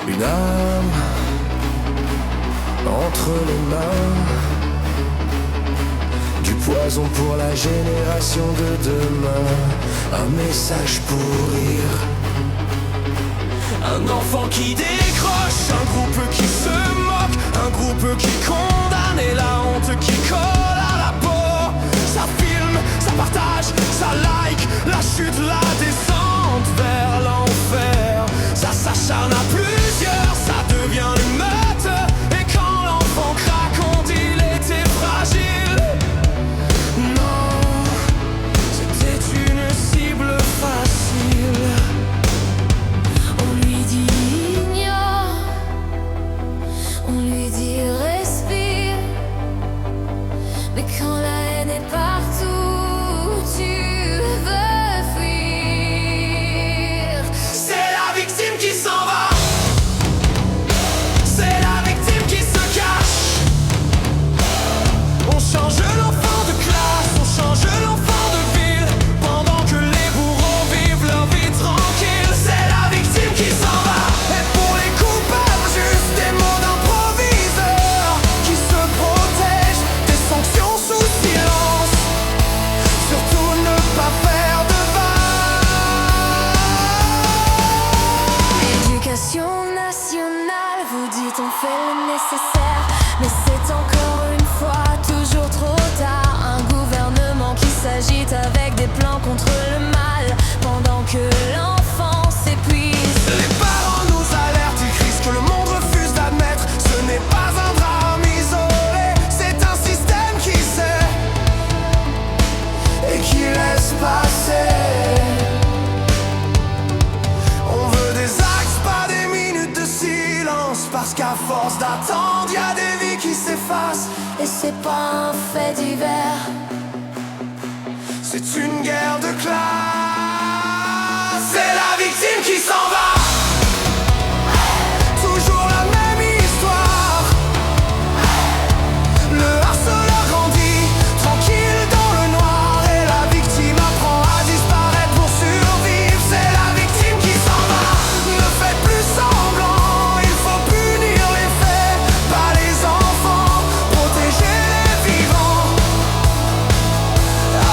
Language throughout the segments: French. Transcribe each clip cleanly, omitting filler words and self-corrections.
Une âme entre les mains, du poison pour la génération de demain, un message pour rire, un enfant qui décroche, un groupe qui se moque, un groupe qui condamne et la honte qui colle à la peau. Ça filme, ça partage, ça like, la chute, la descente vers l'enfer. Ça s'acharne à plusieurs, ça devient une meute. Et quand l'enfant craque, on dit il était fragile. Non, c'était une cible facile. On lui dit ignore, on lui dit respire. Mais quand la haine est partout, tu veux fuir. C'est la victime qui s'en va, c'est la victime qui se cache. On change l'enfant de classe, on change l'enfant de ville, pendant que les bourreaux vivent leur vie tranquille. C'est la victime qui s'en va. Et pour les coupables, juste des mots d'improviseur qui se protègent des sanctions sous silence. Surtout ne pas faire de vagues. Éducation nationale, vous dites on fait le nécessaire, mais c'est encore une fois toujours trop tard. Un gouvernement qui s'agite avec des plans contre le mal, pendant que l'enfant s'épuise. Les parents nous alertent, ils crient ce que le monde refuse d'admettre. Ce n'est pas un drame isolé, c'est un système qui sait et qui laisse passer. On veut des actes, pas des minutes de silence, parce qu'à force d'attendre, y a des vies qui s'effacent. Et c'est pas un fait divers. C'est une guerre de classe. C'est la victime qui s'en va. Toujours la même histoire. Le harceleur grandit, tranquille dans le noir, et la victime apprend à disparaître pour survivre. C'est la victime qui s'en va. Ne faites plus semblant, il faut punir les faits, pas les enfants, protéger les vivants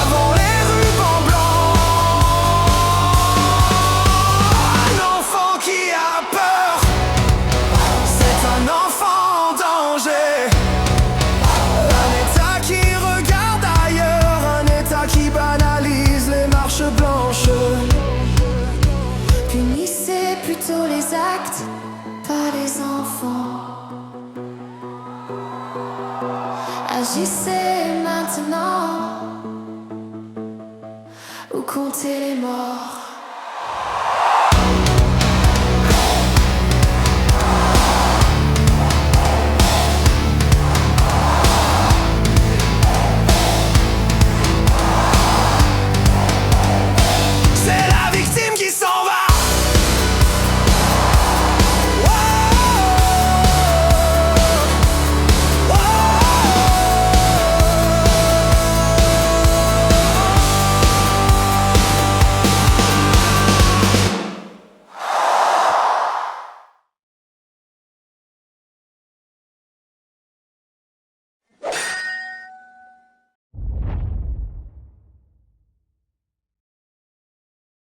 avant les rubans blancs. Un enfant qui a peur, c'est un enfant en danger. Un État qui regarde ailleurs, un État qui banalise les marches blanches. Punissez plutôt les actes, pas les enfants. Agissez maintenant ou comptez les morts.